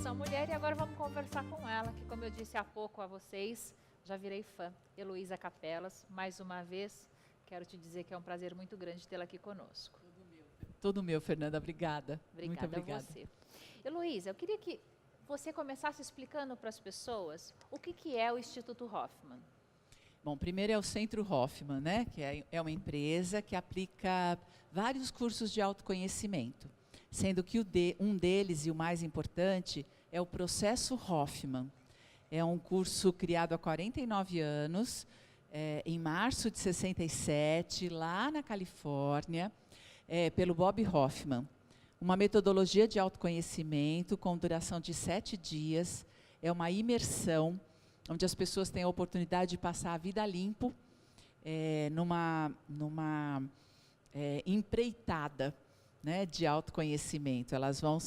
Conexão Mulher, e agora vamos conversar com ela, que como eu disse há pouco a vocês, já virei fã, Heloísa Capelas. Mais uma vez, quero te dizer que é um prazer muito grande tê-la aqui conosco. Todo meu, Fernanda, obrigada. Obrigada, muito obrigada a você. Heloísa, eu queria que você começasse explicando para as pessoas o que é o Instituto Hoffman. Bom, primeiro é o Centro Hoffman, né, que é uma empresa que aplica vários cursos de autoconhecimento, sendo que um deles, e o mais importante, é o Processo Hoffman. É um curso criado há 49 anos, em março de 67, lá na Califórnia, pelo Bob Hoffman. Uma metodologia de autoconhecimento com duração de 7 dias, é uma imersão, onde as pessoas têm a oportunidade de passar a vida limpo, numa empreitada, né, de autoconhecimento. Elas vão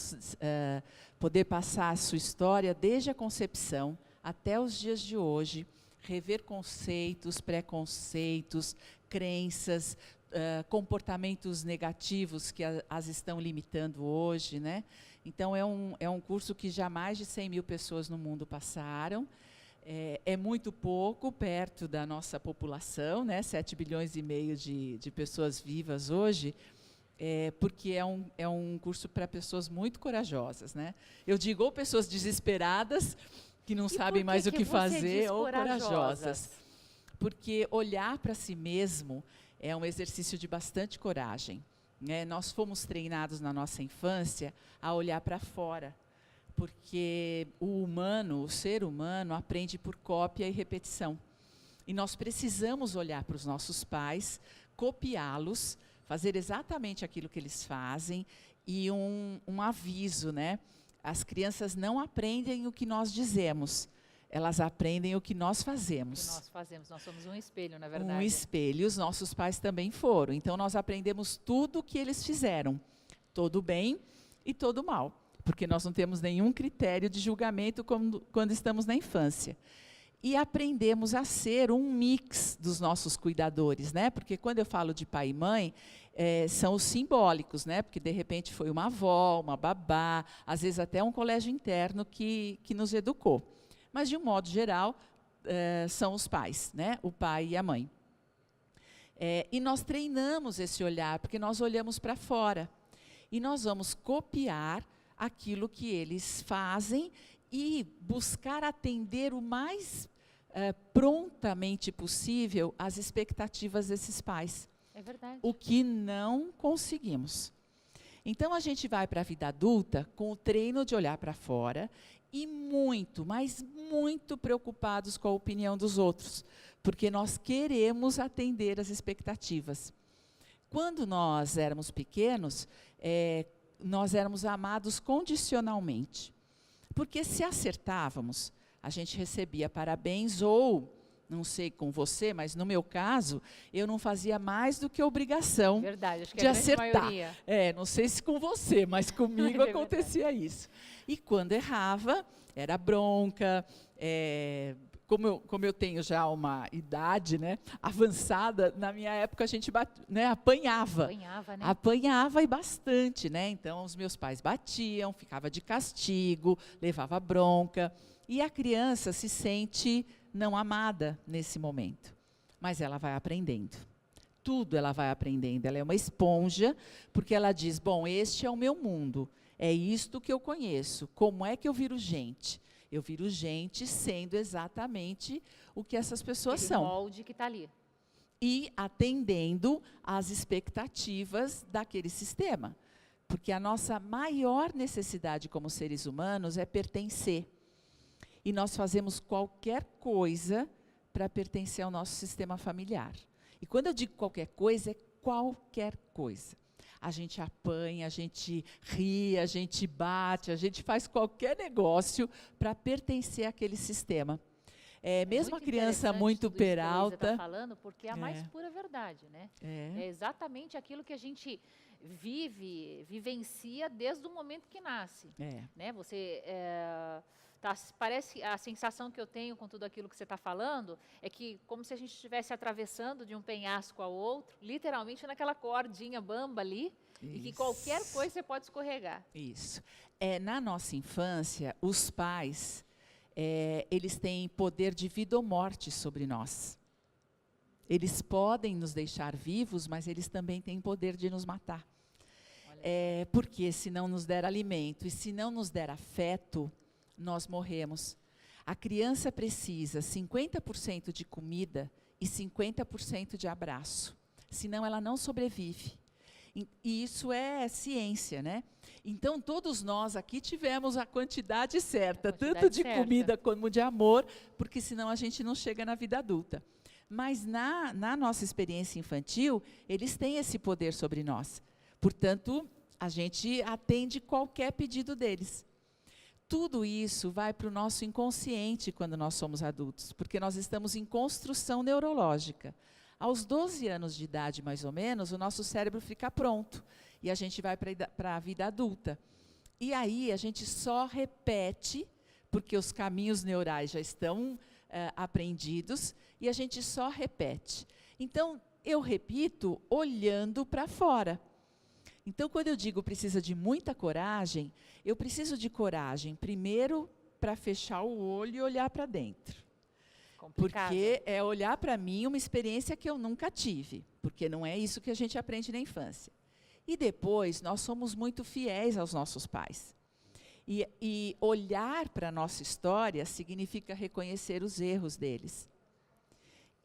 poder passar a sua história desde a concepção até os dias de hoje, rever conceitos, preconceitos, crenças, comportamentos negativos que as estão limitando hoje, né? Então, é um curso que já mais de 100 mil pessoas no mundo passaram. É muito pouco perto da nossa população, né? 7 bilhões e meio de pessoas vivas hoje, porque é um curso para pessoas muito corajosas, né? Eu digo, ou pessoas desesperadas, que não sabem mais o que fazer, ou corajosas. Porque olhar para si mesmo é um exercício de bastante coragem, né? Nós fomos treinados na nossa infância a olhar para fora, porque o ser humano, aprende por cópia e repetição. E nós precisamos olhar para os nossos pais, copiá-los, fazer exatamente aquilo que eles fazem, e um aviso, né? As crianças não aprendem o que nós dizemos, elas aprendem o que nós fazemos. O que nós fazemos, nós somos um espelho, na verdade. Um espelho, os nossos pais também foram. Então, nós aprendemos tudo o que eles fizeram, todo bem e todo mal, porque nós não temos nenhum critério de julgamento quando estamos na infância. E aprendemos a ser um mix dos nossos cuidadores, né? Porque quando eu falo de pai e mãe, são os simbólicos, né? Porque de repente foi uma avó, uma babá, às vezes até um colégio interno que nos educou. Mas, de um modo geral, são os pais, né? O pai e a mãe. E nós treinamos esse olhar, porque nós olhamos para fora. E nós vamos copiar aquilo que eles fazem e buscar atender o mais prontamente possível às expectativas desses pais. É verdade. O que não conseguimos. Então, a gente vai para a vida adulta com o treino de olhar para fora e muito, mas muito preocupados com a opinião dos outros, porque nós queremos atender às expectativas. Quando nós éramos pequenos, nós éramos amados condicionalmente. Porque se acertávamos, a gente recebia parabéns ou, não sei com você, mas no meu caso, eu não fazia mais do que obrigação Verdade, acho que de é a grande acertar. maioria. Não sei se com você, mas comigo acontecia isso. E quando errava, era bronca, como eu tenho já uma idade, né, avançada, na minha época a gente apanhava. Apanhava, né? Apanhava e bastante, né? Então, os meus pais batiam, ficava de castigo, levava bronca. E a criança se sente não amada nesse momento. Mas ela vai aprendendo. Tudo ela vai aprendendo. Ela é uma esponja, porque ela diz, bom, este é o meu mundo. É isto que eu conheço. Como é que eu viro gente? Eu viro gente sendo exatamente o que essas pessoas são. O molde que está ali. E atendendo às expectativas daquele sistema. Porque a nossa maior necessidade como seres humanos é pertencer. E nós fazemos qualquer coisa para pertencer ao nosso sistema familiar. E quando eu digo qualquer coisa, é qualquer coisa. A gente apanha, a gente ri, a gente bate, a gente faz qualquer negócio para pertencer àquele sistema. Mesmo a criança muito peralta... Tá falando, porque é a mais pura verdade, né? É exatamente aquilo que a gente vivencia desde o momento que nasce. Né? Você Tá? Parece, a sensação que eu tenho com tudo aquilo que você está falando é que como se a gente estivesse atravessando de um penhasco ao outro, literalmente naquela cordinha bamba ali, e que qualquer coisa você pode escorregar. Isso. Na nossa infância, os pais, eles têm poder de vida ou morte sobre nós. Eles podem nos deixar vivos, mas eles também têm poder de nos matar. Porque se não nos der alimento e se não nos der afeto, nós morremos. A criança precisa 50% de comida e 50% de abraço. Senão ela não sobrevive. E isso é ciência, né? Então, todos nós aqui tivemos a quantidade certa, tanto de comida como de amor, porque senão a gente não chega na vida adulta. Mas na nossa experiência infantil, eles têm esse poder sobre nós. Portanto, a gente atende qualquer pedido deles. Tudo isso vai para o nosso inconsciente quando nós somos adultos, porque nós estamos em construção neurológica. Aos 12 anos de idade, mais ou menos, o nosso cérebro fica pronto e a gente vai para a vida adulta. E aí a gente só repete, porque os caminhos neurais já estão aprendidos, e a gente só repete. Então, eu repito olhando para fora. Então, quando eu digo precisa de muita coragem, eu preciso de coragem, primeiro, para fechar o olho e olhar para dentro. Complicado. Porque é olhar para mim uma experiência que eu nunca tive, porque não é isso que a gente aprende na infância. E depois, nós somos muito fiéis aos nossos pais. E olhar para a nossa história significa reconhecer os erros deles.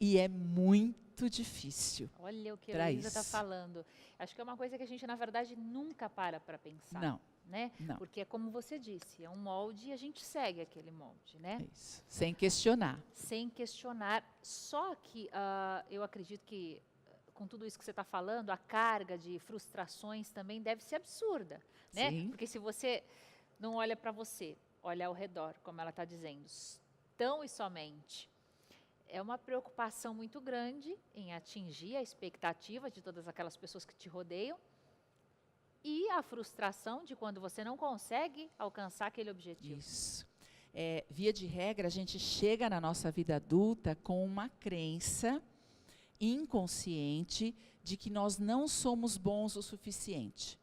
E é muito difícil. Olha o que a Luísa está falando. Acho que é uma coisa que a gente, na verdade, nunca para pensar. Não. Né? Não. Porque é como você disse, é um molde e a gente segue aquele molde, né? Isso. Sem questionar. Sem questionar. Só que eu acredito que, com tudo isso que você está falando, a carga de frustrações também deve ser absurda, né? Sim. Porque se você não olha para você, olha ao redor, como ela está dizendo, tão e somente, é uma preocupação muito grande em atingir a expectativa de todas aquelas pessoas que te rodeiam, e a frustração de quando você não consegue alcançar aquele objetivo. Isso. Via de regra, a gente chega na nossa vida adulta com uma crença inconsciente de que nós não somos bons o suficiente.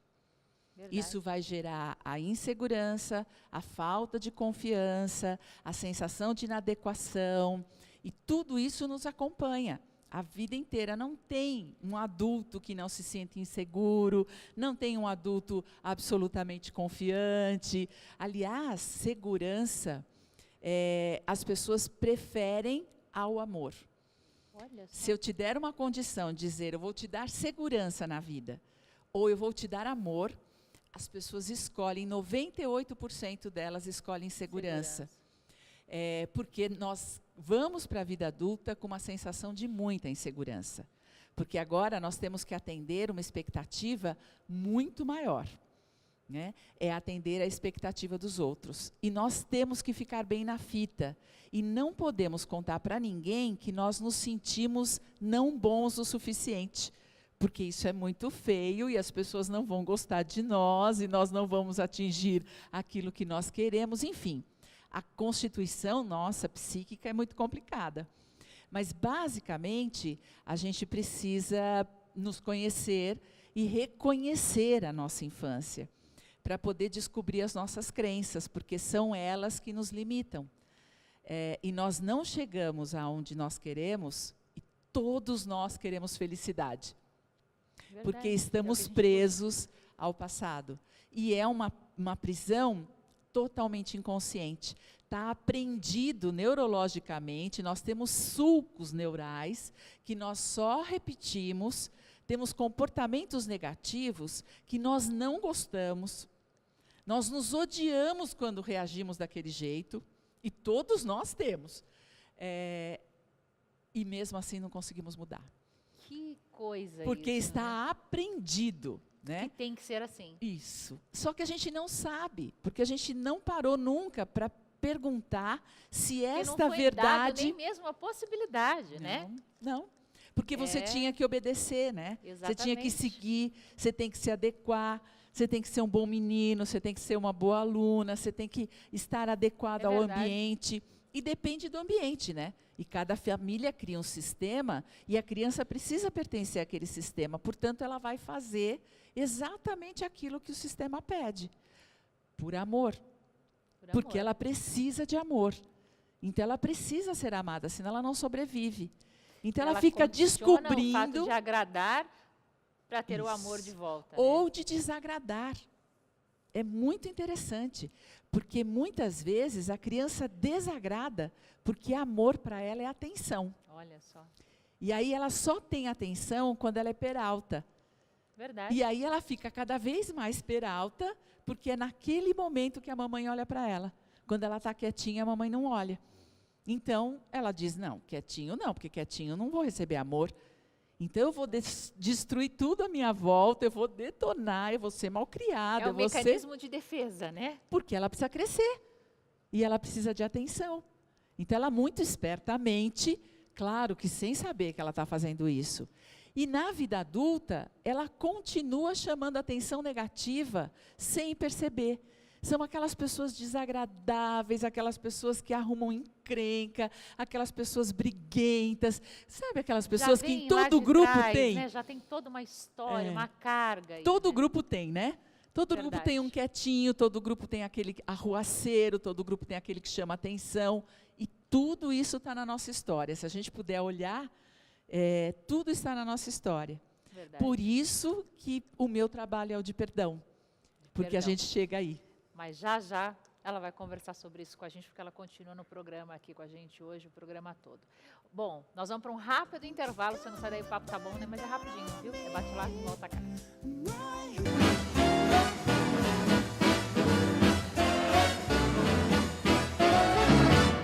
Verdade. Isso vai gerar a insegurança, a falta de confiança, a sensação de inadequação, e tudo isso nos acompanha. A vida inteira. Não tem um adulto que não se sente inseguro, não tem um adulto absolutamente confiante. Aliás, segurança, as pessoas preferem ao amor. Olha só. Se eu te der uma condição, dizer, eu vou te dar segurança na vida, ou eu vou te dar amor, as pessoas escolhem, 98% delas escolhem segurança. Porque nós vamos para a vida adulta com uma sensação de muita insegurança. Porque agora nós temos que atender uma expectativa muito maior. Né? É atender a expectativa dos outros. E nós temos que ficar bem na fita. E não podemos contar para ninguém que nós nos sentimos não bons o suficiente. Porque isso é muito feio e as pessoas não vão gostar de nós e nós não vamos atingir aquilo que nós queremos, enfim. A constituição nossa, psíquica, é muito complicada. Mas, basicamente, a gente precisa nos conhecer e reconhecer a nossa infância, para poder descobrir as nossas crenças, porque são elas que nos limitam. E nós não chegamos aonde nós queremos, e todos nós queremos felicidade. Verdade. Porque estamos presos ao passado. E é uma prisão totalmente inconsciente. Está aprendido neurologicamente, nós temos sulcos neurais que nós só repetimos, temos comportamentos negativos que nós não gostamos, nós nos odiamos quando reagimos daquele jeito, e todos nós temos. E mesmo assim não conseguimos mudar. Que coisa porque isso, está né? aprendido. Né? Que tem que ser assim. Isso. Só que a gente não sabe, porque a gente não parou nunca para perguntar se esta verdade... nem mesmo a possibilidade, né? Não. Porque você tinha que obedecer, né? Exatamente. Você tinha que seguir, você tem que se adequar, você tem que ser um bom menino, você tem que ser uma boa aluna, você tem que estar adequado ao ambiente. E depende do ambiente, né? E cada família cria um sistema e a criança precisa pertencer àquele sistema. Portanto, ela vai fazer exatamente aquilo que o sistema pede. Por amor. Porque ela precisa de amor. Então, ela precisa ser amada, senão ela não sobrevive. Então, ela fica descobrindo... o fato de agradar para ter o amor de volta. Ou de desagradar. É muito interessante, porque muitas vezes a criança desagrada, porque amor para ela é atenção. Olha só. E aí ela só tem atenção quando ela é peralta. Verdade. E aí ela fica cada vez mais peralta, porque é naquele momento que a mamãe olha para ela. Quando ela está quietinha, a mamãe não olha. Então, ela diz, não, quietinho não, porque quietinho eu não vou receber amor. Então, eu vou destruir tudo à minha volta, eu vou detonar, eu vou ser malcriada. É um mecanismo de defesa, né? Porque ela precisa crescer. E ela precisa de atenção. Então, ela muito espertamente, claro que sem saber que ela está fazendo isso. E na vida adulta, ela continua chamando atenção negativa sem perceber. São aquelas pessoas desagradáveis, aquelas pessoas que arrumam encrenca, aquelas pessoas briguentas. Sabe aquelas pessoas que em todo grupo tem? Né? Já tem toda uma história, uma carga. Todo grupo tem, né? Todo grupo tem um quietinho, todo grupo tem aquele arruaceiro, todo grupo tem aquele que chama atenção. E tudo isso está na nossa história. Se a gente puder olhar, tudo está na nossa história. Verdade. Por isso que o meu trabalho é o de perdão. Porque a gente chega aí. Mas já ela vai conversar sobre isso com a gente, porque ela continua no programa aqui com a gente hoje, o programa todo. Bom, nós vamos para um rápido intervalo, você não sai daí, o papo tá bom, né? Mas é rapidinho, viu? Bate lá e volta cá.